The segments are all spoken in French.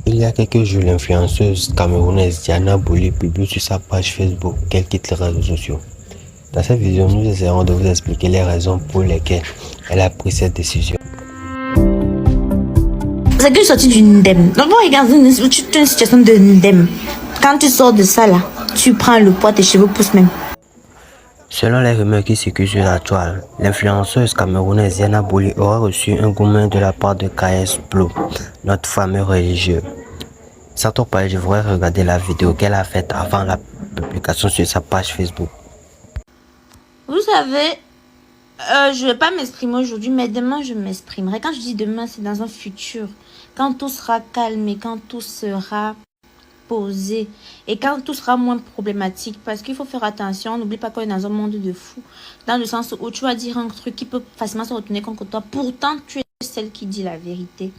Il y a quelques jours, l'influenceuse camerounaise Diana Boli publie sur sa page Facebook qu'elle quitte les réseaux sociaux. Dans cette vidéo, nous essaierons de vous expliquer les raisons pour lesquelles elle a pris cette décision. C'est que je suis sortie du Ndem. Donc, regarde une situation de Ndem. Quand tu sors de ça, là, tu prends le poids, tes cheveux poussent même. Selon les rumeurs qui circulent sur la toile, l'influenceuse camerounaise Diana Boli aura reçu un gourmet de la part de KS Blue, notre fameux religieux. Sans trop parler, je voudrais regarder la vidéo qu'elle a faite avant la publication sur sa page Facebook. Vous savez, je ne vais pas m'exprimer aujourd'hui, mais demain, je m'exprimerai. Quand je dis demain, c'est dans un futur. Quand tout sera calme et quand tout sera posé et quand tout sera moins problématique, parce qu'il faut faire attention. N'oublie pas qu'on est dans un monde de fous, dans le sens où tu vas dire un truc qui peut facilement se retourner contre toi. Pourtant, tu es celle qui dit la vérité.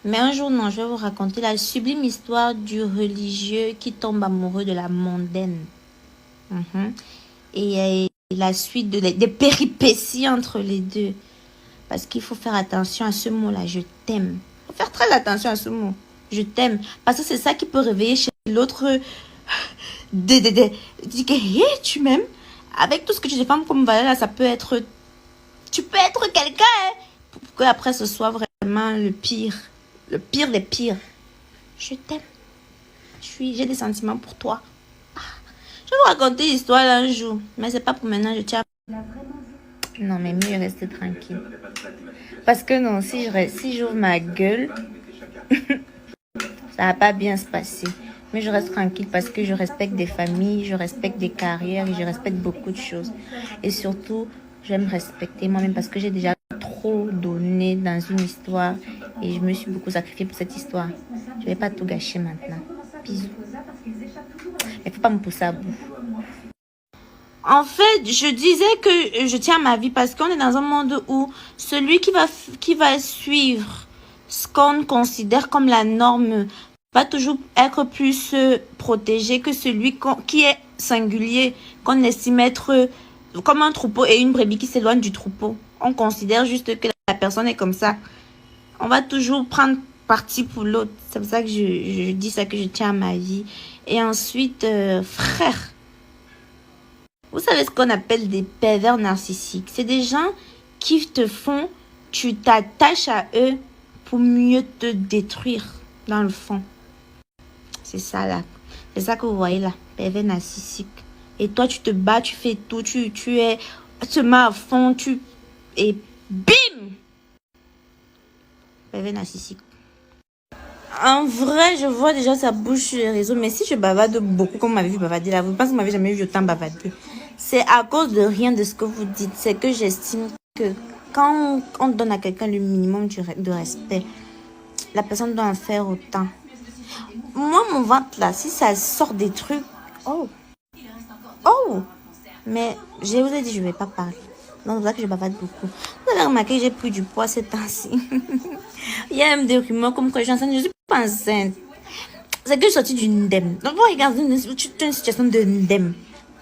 Mais un jour, non, je vais vous raconter la sublime histoire du religieux qui tombe amoureux de la mondaine. Et la suite des péripéties entre les deux. Parce qu'il faut faire attention à ce mot-là, je t'aime. Il faut faire très attention à ce mot, je t'aime. Parce que c'est ça qui peut réveiller chez l'autre dis que hey, tu m'aimes. Avec tout ce que tu défends comme valeur là, ça peut être... Tu peux être quelqu'un, hein, pour qu'après ce soit vraiment le pire. Le pire des pires. Je t'aime. J'ai des sentiments pour toi. Je vais vous raconter l'histoire d'un jour. Mais c'est pas pour maintenant, je tiens... Non, mais mieux rester tranquille. Parce que non, si j'ouvre ma gueule, ça va pas bien se passer. Mais je reste tranquille parce que je respecte des familles, je respecte des carrières et je respecte beaucoup de choses. Et surtout, j'aime respecter moi-même parce que j'ai déjà trop donné dans une histoire et je me suis beaucoup sacrifiée pour cette histoire. Je vais pas tout gâcher maintenant. Bisous. Mais faut pas me pousser à bout. En fait, je disais que je tiens à ma vie parce qu'on est dans un monde où celui qui va suivre ce qu'on considère comme la norme va toujours être plus protégé que celui qui est singulier, qu'on estime être comme un troupeau et une brebis qui s'éloigne du troupeau. On considère juste que la personne est comme ça. On va toujours prendre parti pour l'autre. C'est pour ça que je dis ça, que je tiens à ma vie. Et ensuite, frère, vous savez ce qu'on appelle des pervers narcissiques. C'est des gens qui te font, tu t'attaches à eux pour mieux te détruire dans le fond. C'est ça là. C'est ça que vous voyez là, pervers narcissique. Et toi, tu te bats, tu fais tout, tu te mets à fond, et bim! Pervers narcissique. En vrai, je vois déjà sa bouche sur les réseaux, mais si je bavarde beaucoup, comme vous m'avez vu bavarder là, vous pensez que vous m'avez jamais vu autant bavarder. C'est à cause de rien de ce que vous dites. C'est que j'estime que quand on donne à quelqu'un le minimum de respect, la personne doit en faire autant. Moi, mon ventre là, si ça sort des trucs, oh, mais je vous ai dit, je ne vais pas parler. Donc, c'est pour ça que je bavarde beaucoup. Vous avez remarqué que j'ai pris du poids ces temps-ci. Il y a même des rumeurs comme quoi je suis enceinte. Je ne suis pas enceinte. C'est que je suis sortie du Ndem. Donc, vous regardez une situation de Ndem.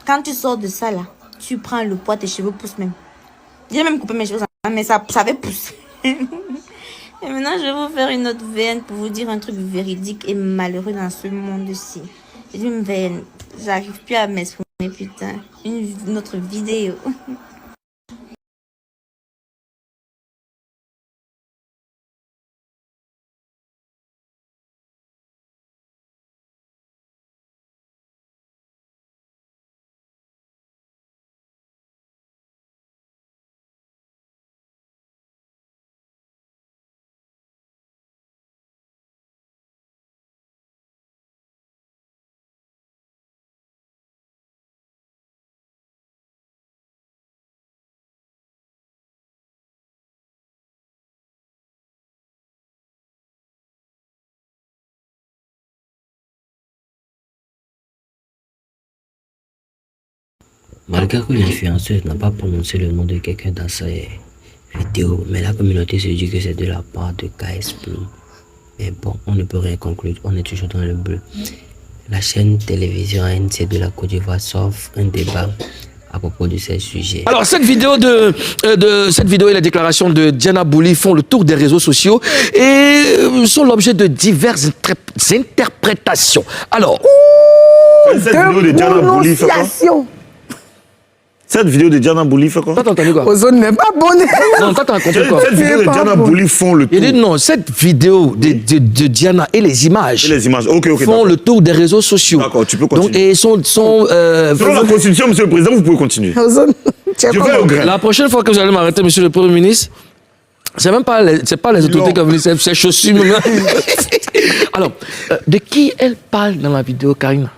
Quand tu sors de ça, là, tu prends le poids, tes cheveux poussent même. J'ai même coupé mes cheveux, mais ça avait poussé. Et maintenant, je vais vous faire une autre veine pour vous dire un truc véridique et malheureux dans ce monde-ci. J'ai une veine. J'arrive plus à m'exprimer, putain. Une autre vidéo. Malgré que l'influenceuse n'a pas prononcé le nom de quelqu'un dans ses vidéos, mais la communauté se dit que c'est de la part de KS Blue. Mais bon, on ne peut rien conclure, on est toujours dans le bleu. La chaîne télévision ANC de la Côte d'Ivoire s'offre un débat à propos de ces sujets. Alors, cette vidéo et la déclaration de Diana Bouli font le tour des réseaux sociaux et sont l'objet de diverses interprétations. Alors, cette vidéo de Diana Bouli fait quoi? Cette vidéo de Diana Bouli fait quoi? toi, t'as entendu quoi? Ozone n'est pas bonne. Non, toi, t'as compris quoi? Cette vidéo de Diana Bouli font le tour. Il dit non, cette vidéo de Diana et les images, font le tour des réseaux sociaux. D'accord, tu peux continuer. Donc, et selon la Constitution, Monsieur le Président, vous pouvez continuer. Ozone, Je vais au grain. la prochaine fois que vous allez m'arrêter, Monsieur le Premier ministre, c'est même pas les autorités qui ont venu, c'est chaussures. Alors, de qui elle parle dans la vidéo, Karina?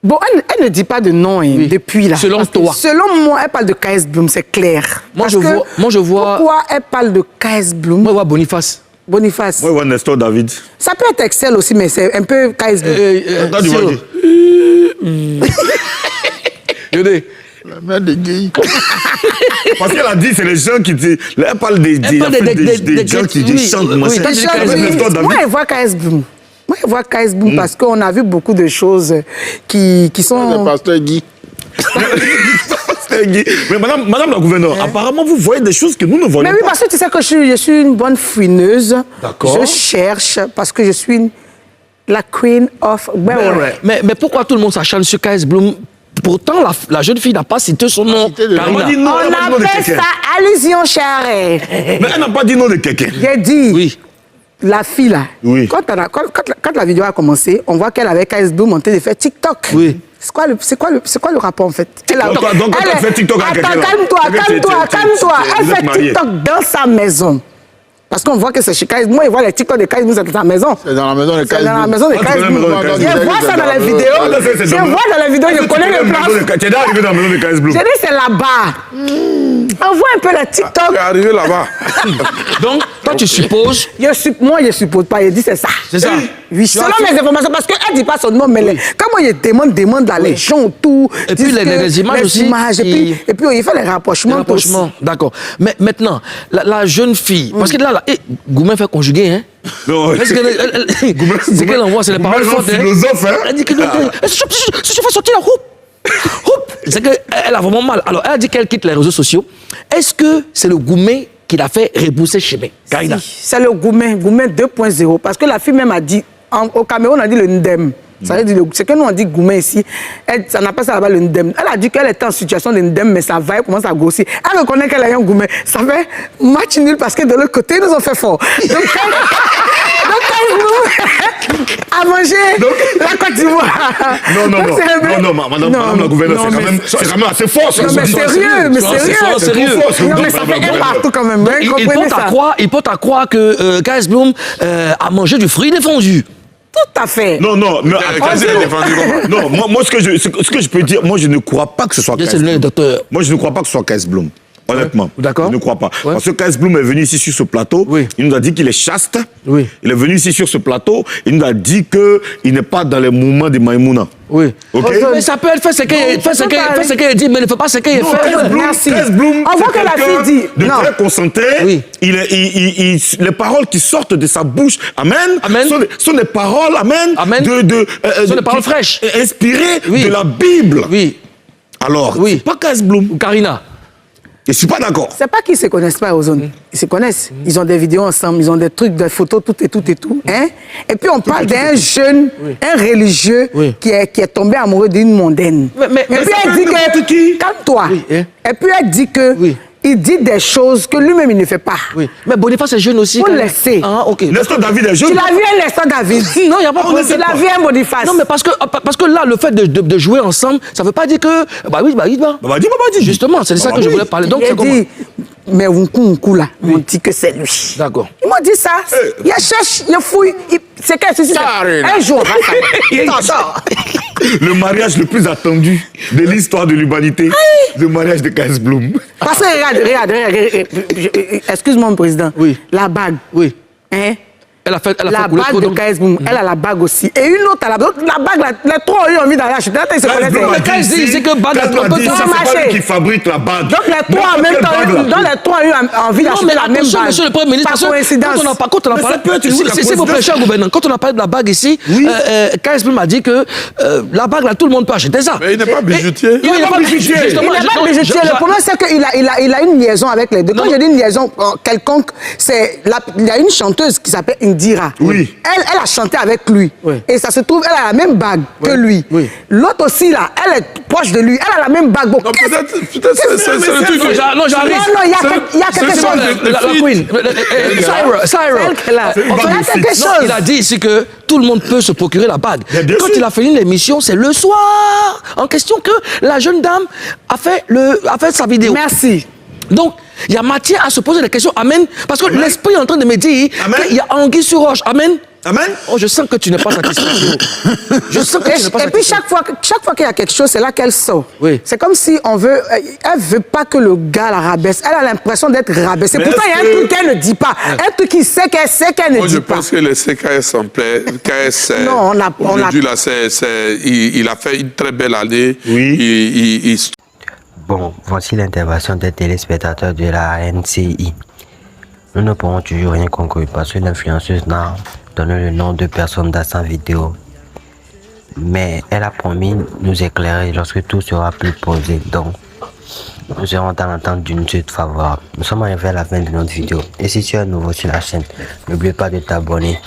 Bon, elle ne dit pas de nom depuis là. Selon toi. Selon moi, elle parle de KS Bloom, c'est clair. Moi, je vois. Pourquoi elle parle de KS Bloom? Moi, je vois Boniface. Boniface. Moi, je vois Nestor David. Ça peut être Excel aussi, mais c'est un peu KS Bloom. Attends, tu vas dire. Yodé. La mère de Guy. Parce qu'elle a dit, c'est les gens qui disent. Elle parle des gens qui chantent. Moi, oui, moi, je vois KS Bloom. Moi, je vois KS Bloom parce qu'on a vu beaucoup de choses qui sont... Le pasteur Guy. Mais madame la gouverneure, apparemment, vous voyez des choses que nous ne voyons pas. Mais oui, parce que tu sais que je suis une bonne fouineuse. D'accord. Je cherche parce que je suis la queen of... Mais pourquoi tout le monde s'acharne sur KS Bloom? Pourtant, la jeune fille n'a pas cité son nom. On appelle ça allusion charrette. Mais elle n'a pas dit nom de quelqu'un. J'ai dit... Oui. La fille là, oui. Quand la vidéo a commencé, on voit qu'elle avait KS Bloom en train de faire TikTok. Oui. C'est quoi le rapport en fait? Donc quand elle fait TikTok à quelqu'un. Calme-toi. Elle fait TikTok dans sa maison. Parce qu'on voit que c'est chez KS. Moi, je vois les TikTok de KS Bloom, c'est dans sa maison. C'est dans la maison de KS Bloom. C'est dans la maison de KS Bloom. Je vois ça dans la vidéo. Je connais le plan. Tu es arrivé dans la maison de KS Bloom. J'ai dit, c'est là-bas. On voit un peu la TikTok. Tu es arrivé là-bas. Donc, toi, tu supposes. Moi, je suppose pas. Il dit, c'est ça. C'est ça. Oui, selon mes informations, parce qu'elle ne dit pas son nom, mais quand moi, il demande là, les gens, tout. Et puis, les images aussi. Et puis, il fait les rapprochements. D'accord. Mais maintenant, la jeune fille, parce que là, Goumen fait conjuguer, hein? Non, c'est qu'elle envoie, c'est les paroles fortes. Philosophe, hein? Elle dit que si je fais sortir la coupe, c'est qu'elle a vraiment mal. Alors, elle a dit qu'elle quitte les réseaux sociaux. Est-ce que c'est le Goumen qui l'a fait repousser chemin? Karina. Si, c'est le Goumen 2.0. Parce que la fille même a dit, au Cameroun, on a dit le Ndem. Ça veut dire, c'est que nous on dit Goumen ici, ça n'a pas ça là-bas le Ndem. Elle a dit qu'elle était en situation de Ndem, mais sa vibe commence à grossir. Elle reconnaît qu'elle a un Goumen. Ça fait match nul parce que de l'autre côté, ils nous ont fait fort. Donc à manger la Côte d'Ivoire. Non, madame la gouverneure, c'est quand même assez fort. Non, mais sérieux. Non, mais ça fait un partout quand même. Il peut à croire que KS Bloom a mangé du fruit défendu. Tout à fait. Non, moi, ce que je peux dire, moi, je ne crois pas que ce soit KS Bloom. Moi, je ne crois pas que ce soit KS Bloom. Honnêtement, d'accord. Je ne crois pas. Ouais. Parce que KS Bloom est venu ici sur ce plateau, il nous a dit qu'il est chaste. Oui. Il est venu ici sur ce plateau, il nous a dit qu'il n'est pas dans les mouvements de Maïmouna. Oui. Ok. Mais ça peut être fait ce qu'elle dit, mais ne fait pas ce qu'elle fait. KS Bloom, on voit que la fille dit. De très concentré. Oui. Les paroles qui sortent de sa bouche, amen. Sont des paroles, amen. Sont des paroles fraîches. Inspirées de la Bible. Oui. Alors, c'est pas KS Bloom. Ou Karina. Je ne suis pas d'accord. C'est pas qu'ils ne se connaissent pas aux zones. Ils se connaissent. Ils ont des vidéos ensemble, ils ont des trucs, des photos, tout. Hein? Et puis on parle d'un jeune, un religieux qui est tombé amoureux d'une mondaine. Mais et puis elle dit que... Calme-toi. Et puis elle dit que... Il dit des choses que lui-même il ne fait pas. Oui. Mais Boniface est jeune aussi. Faut le laisser. Ah, ok. Nestor David est jeune. Tu l'as vu un Nestor David? Non, il n'y a pas de problème. Tu l'as vu un Boniface? Non, mais parce que là, le fait de jouer ensemble, ça ne veut pas dire que. Dis. Justement, c'est de ça que je voulais parler. Donc, c'est comment? Mais Wunku là, on dit que c'est lui. D'accord. Ils m'ont dit ça. Il cherche, il fouille. C'est quel ceci? Un jour. Le mariage le plus attendu de l'histoire de l'humanité, le mariage de KS Bloom. Parce que regarde. Excuse-moi, mon président. Oui. La bague. Oui. Hein? Elle a fait la couler bague trop de d'encre. KS Boom, elle a la bague aussi. Et une autre, la bague, les trois ont eu envie d'aller acheter. Là, ils se connaissent. mais quand il dit que bague, Quand on peut dit, pas c'est pas marcher. lui qui fabrique la bague. Donc les trois en même temps, dans les trois ont eu envie Non, d'acheter mais la même attention, bague. monsieur le Premier ministre, Par parce que coïncidence. quand on a Mais parlé, ça peut être une s'il vous plaît, coïncidence. cher gouverneur, quand on a parlé de la bague ici, KS Boom m'a dit que la bague, là, tout le monde peut acheter ça. Mais il n'est pas bijoutier. Il n'est pas bijoutier. Il Justement, n'est pas bijoutier. Le problème, c'est qu'il a une liaison avec les deux. Quand Non. je dis une liaison quelconque, il y a une chanteuse qui s'appelle Indira. Oui. Elle a chanté avec lui. Oui. Et ça se trouve, elle a la même bague que lui. Oui. L'autre aussi, là, elle est proche de lui. Elle a la même bague. Bon, Non, qu'est-ce- peut-être c'est le truc. Non, j'arrive. Non, il y a quelque c'est chose. pas La queen, Cyrus. Celle là. C'est une Il y a bague de quelque fixe. Non, il chose. a dit ici que tout le monde peut se procurer la bague. Mais bien Quand sûr. il a fini l'émission, c'est le soir en question que la jeune dame a fait sa vidéo. Merci. Donc, il y a matière à se poser des questions. Amen. Parce que Amen. l'esprit est en train de me dire Amen. qu'il y a anguille sur roche. Amen. Amen. Oh, je sens que tu n'es pas satisfait. Je sens que tu n'es pas Et puis satisfait. chaque fois qu'il y a quelque chose, c'est là qu'elle sort. Oui. C'est comme si elle veut pas que le gars la rabaisse. Elle a l'impression d'être rabaissée. Mais Pourtant, il y a un est-ce que- truc qu'elle ne dit pas. Un truc qui sait qu'elle ne Moi, je dit pas. pense que le CKS en plaît. KS, Non, on a- aujourd'hui, là, il a fait une très belle année. Oui. Il Bon, voici l'intervention des téléspectateurs de la NCI. Nous ne pourrons toujours rien conclure parce que l'influenceuse n'a donné le nom de personne dans sa vidéo. Mais elle a promis nous éclairer lorsque tout sera plus posé. Donc, nous serons dans l'attente d'une suite favorable. Nous sommes arrivés à la fin de notre vidéo. Et si tu es nouveau sur la chaîne, n'oublie pas de t'abonner.